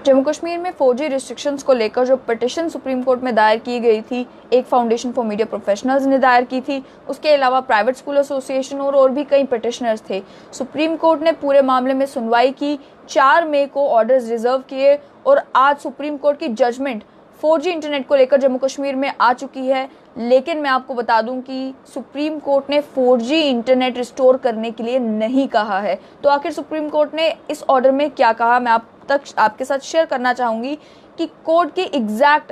जम्मू कश्मीर में 4G restrictions को लेकर जो पिटिशन सुप्रीम कोर्ट में दायर की गई थी, एक फाउंडेशन फॉर मीडिया प्रोफेशनल्स ने दायर की थी, उसके अलावा प्राइवेट स्कूल एसोसिएशन और भी कई पिटिशनर्स थे। सुप्रीम कोर्ट ने पूरे मामले में सुनवाई की, 4 मई को ऑर्डर्स रिजर्व किए और आज सुप्रीम कोर्ट की जजमेंट 4G इंटरनेट को लेकर जम्मू कश्मीर में आ चुकी है। लेकिन मैं आपको बता दूं कि सुप्रीम कोर्ट ने 4G इंटरनेट रिस्टोर करने के लिए नहीं कहा है। तो आखिर सुप्रीम कोर्ट ने इस ऑर्डर में क्या कहा, मैं आपके साथ शेयर करना चाहूंगी कि कोर्ट के एग्जैक्ट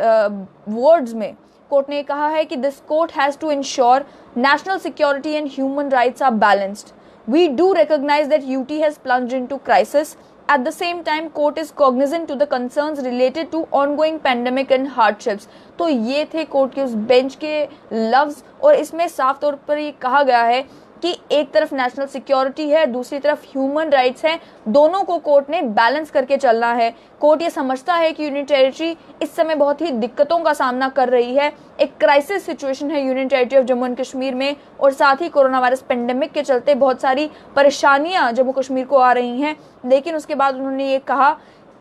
वर्ड्स में कोर्ट ने कहा है कि this court has to ensure national security and human rights are balanced. We do recognise that UT has plunged into crisis. At the same time, court is cognizant to the concerns related to ongoing pandemic and hardships. तो ये थे court के उस bench के लफ्ज और इसमें साफ तौर पर ये कहा गया है कि एक तरफ नेशनल सिक्योरिटी है, दूसरी तरफ ह्यूमन राइट्स हैं, दोनों को कोर्ट ने बैलेंस करके चलना है। कोर्ट ये समझता है कि यूनियन टेरिटरी इस समय बहुत ही दिक्कतों का सामना कर रही है, एक क्राइसिस सिचुएशन है union territory of Jammu and Kashmir में, और साथ ही कोरोना वायरस पेंडेमिक के चलते बहुत सारी परेशानियां जम्मू कश्मीर को आ रही हैं। लेकिन उसके बाद उन्होंने ये कहा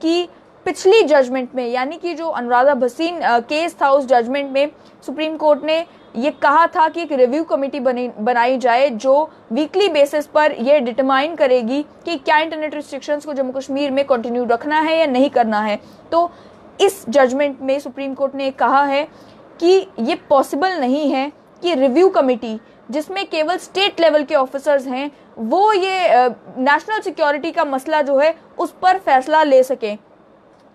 कि पिछली जजमेंट में, यानी कि जो अनुराधा भसीन केस था, उस जजमेंट में सुप्रीम कोर्ट ने ये कहा था कि एक रिव्यू कमेटी बनाई जाए जो वीकली बेसिस पर ये डिटरमाइन करेगी कि क्या इंटरनेट रिस्ट्रिक्शंस को जम्मू कश्मीर में कंटिन्यू रखना है या नहीं करना है। तो इस जजमेंट में सुप्रीम कोर्ट ने कहा है कि ये पॉसिबल नहीं है कि रिव्यू कमेटी, जिसमें केवल स्टेट लेवल के ऑफिसर्स हैं, वो ये नेशनल सिक्योरिटी का मसला जो है उस पर फैसला ले सके।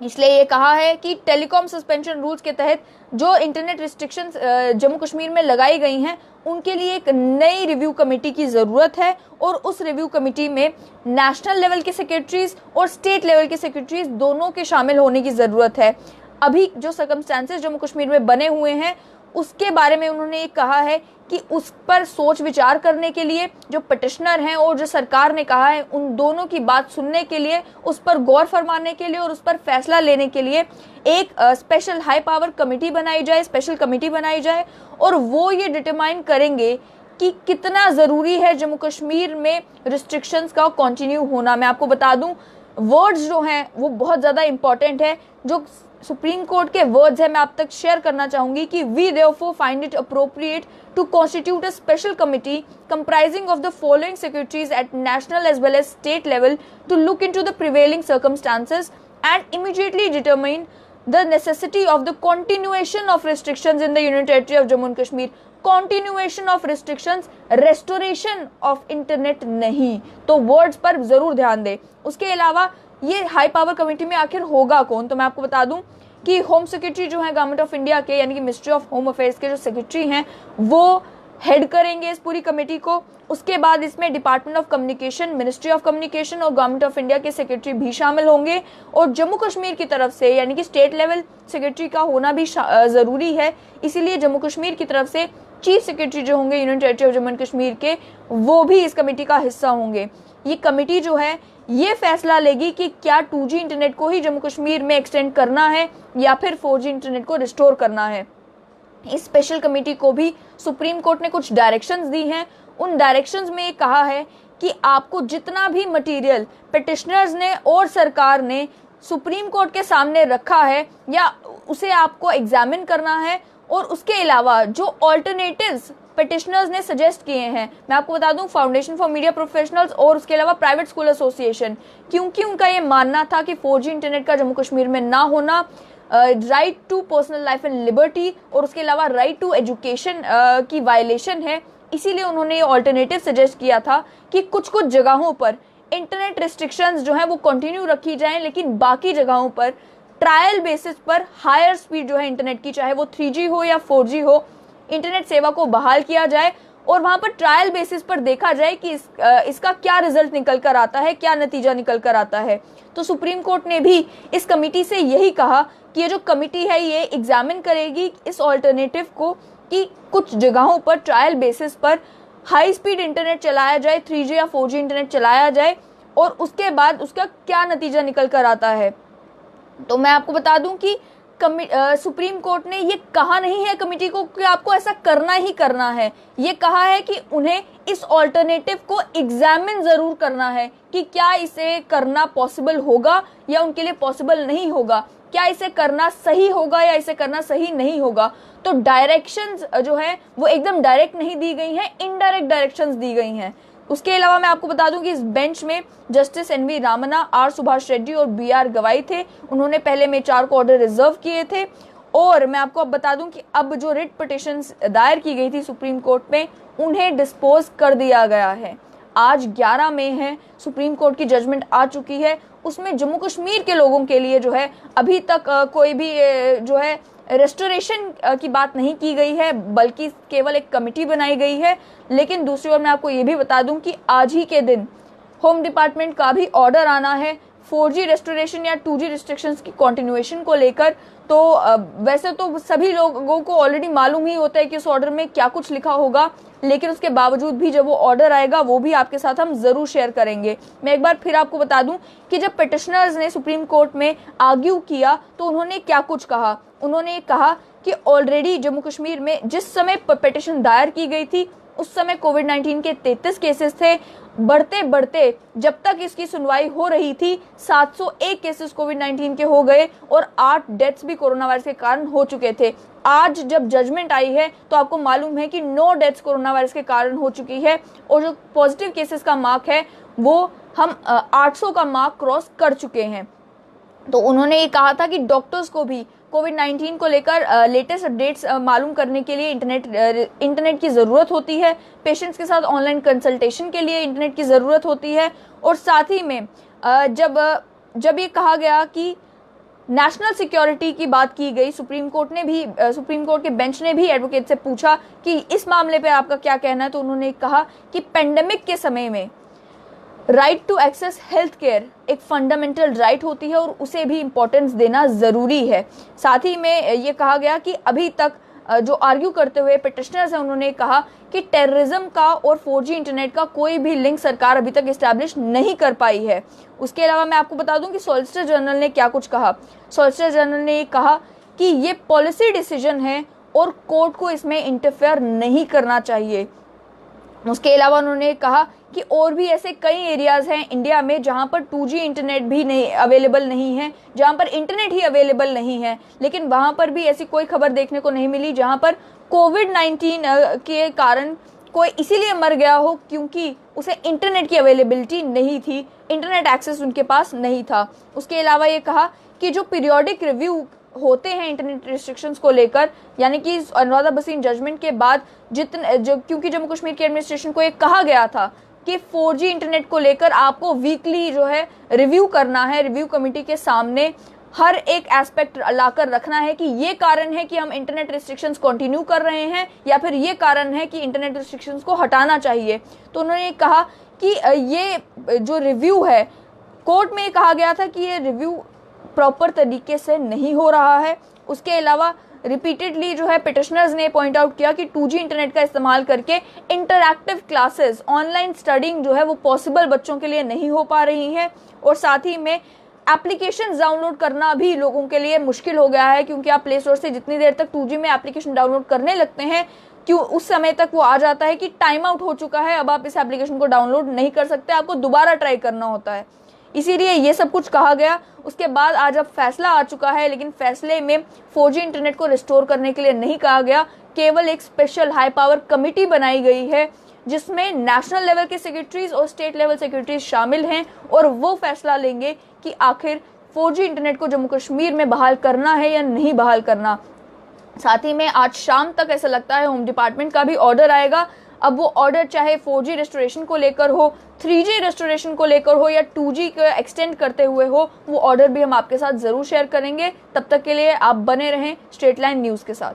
इसलिए ये कहा है कि टेलीकॉम सस्पेंशन रूल्स के तहत जो इंटरनेट रिस्ट्रिक्शंस जम्मू कश्मीर में लगाई गई हैं, उनके लिए एक नई रिव्यू कमेटी की ज़रूरत है और उस रिव्यू कमेटी में नेशनल लेवल के सेक्रेटरीज और स्टेट लेवल के सेक्रेटरीज दोनों के शामिल होने की ज़रूरत है। अभी जो सर्कमस्टेंसेस जम्मू कश्मीर में बने हुए हैं उसके बारे में उन्होंने ये कहा है कि उस पर सोच विचार करने के लिए जो पिटिशनर हैं और जो सरकार ने कहा है, उन दोनों की बात सुनने के लिए, उस पर गौर फरमाने के लिए और उस पर फैसला लेने के लिए एक स्पेशल हाई पावर कमेटी बनाई जाए, स्पेशल कमेटी बनाई जाए, और वो ये डिटरमाइन करेंगे कि कितना ज़रूरी है जम्मू कश्मीर में रिस्ट्रिक्शंस का कंटिन्यू होना। मैं आपको बता दूं, वर्ड्स जो हैं वो बहुत ज़्यादा इंपॉर्टेंट है। जो सुप्रीम कोर्ट के वर्ड्स हैं मैं आप तक शेयर करना चाहूंगी कि we therefore find it appropriate to constitute a special committee comprising of the following secretaries at national as well as state level to look into the prevailing circumstances and immediately determine the necessity of the continuation of restrictions in the Union Territory of Jammu and Kashmir. Continuation of restrictions, restoration of internet नहीं। तो words पर जरूर ध्यान दें। उसके अलावा ये high power committee में आखिर होगा कौन, तो मैं आपको बता दूं कि होम सेक्रेटरी जो है गवर्नमेंट ऑफ इंडिया के, यानी कि मिनिस्ट्री ऑफ होम अफेयर्स के जो सेक्रेटरी हैं, वो हेड करेंगे इस पूरी कमेटी को। उसके बाद इसमें department of communication, ministry of communication और गवर्नमेंट ऑफ इंडिया के सेक्रेटरी भी शामिल होंगे, और जम्मू कश्मीर की तरफ से यानी कि स्टेट लेवल सेक्रेटरी का होना भी ज़रूरी है। इसीलिए जम्मू कश्मीर की तरफ से चीफ सेक्रेटरी जो होंगे union territory of Jammu and Kashmir के, वो भी इस कमेटी का हिस्सा होंगे। ये कमेटी जो है ये फैसला लेगी कि क्या 2G इंटरनेट को ही जम्मू कश्मीर में एक्सटेंड करना है या फिर 4G इंटरनेट को रिस्टोर करना है। इस स्पेशल कमेटी को भी सुप्रीम कोर्ट ने कुछ डायरेक्शंस दी हैं। उन डायरेक्शंस में ये कहा है कि आपको जितना भी मटेरियल पिटिशनर्स ने और सरकार ने सुप्रीम कोर्ट के सामने रखा है, या उसे आपको एग्जामिन करना है, और उसके अलावा जो ऑल्टरनेटिव्स पिटिशनर्स ने सजेस्ट किए हैं, मैं आपको बता दूं फाउंडेशन फॉर मीडिया प्रोफेशनल्स और उसके अलावा प्राइवेट स्कूल एसोसिएशन, क्योंकि उनका ये मानना था कि 4G इंटरनेट का जम्मू कश्मीर में ना होना right to personal life and liberty और उसके अलावा राइट टू एजुकेशन की वायलेशन है। इसीलिए उन्होंने ये ऑल्टरनेटिव सजेस्ट किया था कि कुछ कुछ जगहों पर इंटरनेट रिस्ट्रिक्शंस जो है वो कंटिन्यू रखी जाएं, लेकिन बाकी जगहों पर ट्रायल बेसिस पर हायर स्पीड जो है इंटरनेट की, चाहे वो 3G हो या 4G हो, इंटरनेट सेवा को बहाल किया जाए और वहां पर ट्रायल बेसिस पर देखा जाए कि इसका क्या रिजल्ट निकल कर आता है, क्या नतीजा निकल कर आता है। तो सुप्रीम कोर्ट ने भी इस कमेटी से यही कहा कि ये जो कमेटी है ये एग्जामिन करेगी इस ऑल्टरनेटिव को कि कुछ जगहों पर ट्रायल बेसिस पर हाई स्पीड इंटरनेट चलाया जाए, 3G या 4G इंटरनेट चलाया जाए, और उसके बाद उसका क्या नतीजा निकल कर आता है। तो मैं आपको बता दूं कि सुप्रीम कोर्ट ने ये कहा नहीं है कमिटी को कि आपको ऐसा करना ही करना है। ये कहा है कि उन्हें इस ऑल्टरनेटिव को एग्जामिन जरूर करना है कि क्या इसे करना पॉसिबल होगा या उनके लिए पॉसिबल नहीं होगा, क्या इसे करना सही होगा या इसे करना सही नहीं होगा। तो डायरेक्शंस जो है वो एकदम डायरेक्ट नहीं दी गई हैं, इनडायरेक्ट डायरेक्शंस दी गई हैं। उसके अलावा मैं आपको बता दूं कि इस बेंच में जस्टिस एनवी रामन्ना, आर सुभाष रेड्डी और बीआर गवाई थे। उन्होंने पहले में 4 को ऑर्डर रिजर्व किए थे। और मैं आपको अब बता दूं कि अब जो रिट पिटिशंस दायर की गई थी सुप्रीम कोर्ट में, उन्हें डिस्पोज कर दिया गया है। आज 11 मई है, सुप्रीम कोर्ट की जजमेंट आ चुकी है। उसमें जम्मू कश्मीर के लोगों के लिए जो है अभी तक कोई भी जो है रेस्टोरेशन की बात नहीं की गई है, बल्कि केवल एक कमिटी बनाई गई है। लेकिन दूसरी ओर मैं आपको ये भी बता दूं कि आज ही के दिन होम डिपार्टमेंट का भी ऑर्डर आना है 4G रेस्टोरेशन या 2G रिस्ट्रिक्शंस की कंटिन्यूएशन को लेकर। तो वैसे तो सभी लोगों को ऑलरेडी मालूम ही होता है कि उस ऑर्डर में क्या कुछ लिखा होगा, लेकिन उसके बावजूद भी जब वो ऑर्डर आएगा वो भी आपके साथ हम जरूर शेयर करेंगे। मैं एक बार फिर आपको बता दूं कि जब पिटिशनर्स ने सुप्रीम कोर्ट में आर्ग्यू किया तो उन्होंने क्या कुछ कहा। उन्होंने कहा कि ऑलरेडी जम्मू कश्मीर में जिस समय पिटिशन दायर की गई थी उस समय कोविड-19 के 33 केसेस थे। बढ़ते बढ़ते जब तक इसकी सुनवाई हो रही थी 701 केसेस कोविड-19 के हो गए और 8 डेथ्स भी कोरोना वायरस के कारण हो चुके थे। आज जब जजमेंट आई है तो आपको मालूम है कि 9 डेथ्स कोरोना वायरस के कारण हो चुकी है और जो पॉजिटिव केसेस का मार्क है वो हम 800 का मार्क क्रॉस कर चुके हैं। तो उन्होंने ये कहा था कि डॉक्टर्स को भी कोविड-19 को लेकर लेटेस्ट अपडेट्स मालूम करने के लिए इंटरनेट की ज़रूरत होती है। पेशेंट्स के साथ ऑनलाइन कंसल्टेशन के लिए इंटरनेट की ज़रूरत होती है। और साथ ही में जब ये कहा गया कि नेशनल सिक्योरिटी की बात की गई, सुप्रीम कोर्ट के बेंच ने भी एडवोकेट से पूछा कि इस मामले पे आपका क्या कहना है। तो उन्होंने कहा कि पेंडेमिक के समय में right to access health care एक फंडामेंटल राइट होती है और उसे भी इम्पोर्टेंस देना ज़रूरी है। साथ ही में ये कहा गया कि अभी तक जो आर्ग्यू करते हुए पिटिशनर्स हैं उन्होंने कहा कि टेररिज्म का और 4G इंटरनेट का कोई भी लिंक सरकार अभी तक इस्टेब्लिश नहीं कर पाई है। उसके अलावा मैं आपको बता दूं कि सॉलिसिटर जनरल ने क्या कुछ कहा। सॉलिसिटर जनरल ने ये कहा कि ये पॉलिसी डिसीजन है और कोर्ट को इसमें इंटरफेयर नहीं करना चाहिए। उसके अलावा उन्होंने कहा कि और भी ऐसे कई एरियाज हैं इंडिया में जहां पर 2G इंटरनेट भी नहीं अवेलेबल नहीं है, जहां पर इंटरनेट ही अवेलेबल नहीं है, लेकिन वहां पर भी ऐसी कोई खबर देखने को नहीं मिली जहां पर कोविड-19 के कारण कोई इसीलिए मर गया हो क्योंकि उसे इंटरनेट की अवेलेबिलिटी नहीं थी, इंटरनेट एक्सेस उनके पास नहीं था। उसके अलावा ये कहा कि जो पीरियोडिक रिव्यू होते हैं इंटरनेट रिस्ट्रिक्शंस को लेकर, यानी कि अनुराधा भसीन जजमेंट के बाद क्योंकि जम्मू कश्मीर के एडमिनिस्ट्रेशन को ये कहा गया था कि 4G इंटरनेट को लेकर आपको वीकली जो है रिव्यू करना है, रिव्यू कमेटी के सामने हर एक एस्पेक्ट लाकर रखना है कि ये कारण है कि हम इंटरनेट रिस्ट्रिक्शंस कंटिन्यू कर रहे हैं या फिर ये कारण है कि इंटरनेट रिस्ट्रिक्शंस को हटाना चाहिए। तो उन्होंने कहा कि ये जो रिव्यू है, कोर्ट में कहा गया था कि ये रिव्यू प्रॉपर तरीके से नहीं हो रहा है। उसके अलावा रिपीटेडली जो है पिटिशनर्स ने पॉइंट आउट किया कि 2G इंटरनेट का इस्तेमाल करके इंटरैक्टिव क्लासेस, ऑनलाइन स्टडिंग जो है वो पॉसिबल बच्चों के लिए नहीं हो पा रही है। और साथ ही में एप्लीकेशन डाउनलोड करना भी लोगों के लिए मुश्किल हो गया है, क्योंकि आप प्ले स्टोर से जितनी देर तक 2G में एप्लीकेशन डाउनलोड करने लगते हैं क्यों उस समय तक वो आ जाता है कि टाइम आउट हो चुका है, अब आप इस एप्लीकेशन को डाउनलोड नहीं कर सकते, आपको दोबारा ट्राई करना होता है। इसीलिए ये सब कुछ कहा गया। उसके बाद आज अब फैसला आ चुका है, लेकिन फैसले में 4G इंटरनेट को रिस्टोर करने के लिए नहीं कहा गया, केवल एक स्पेशल हाई पावर कमिटी बनाई गई है जिसमें नेशनल लेवल के सेक्रेटरीज और स्टेट लेवल सेक्रेटरीज शामिल हैं और वो फैसला लेंगे कि आखिर 4G इंटरनेट को जम्मू कश्मीर में बहाल करना है या नहीं बहाल करना। साथ ही में आज शाम तक ऐसा लगता है होम डिपार्टमेंट का भी ऑर्डर आएगा। अब वो ऑर्डर चाहे 4G रेस्टोरेशन को लेकर हो, 3G रेस्टोरेशन को लेकर हो या 2G को एक्सटेंड करते हुए हो, वो ऑर्डर भी हम आपके साथ जरूर शेयर करेंगे। तब तक के लिए आप बने रहें स्ट्रेट लाइन न्यूज़ के साथ।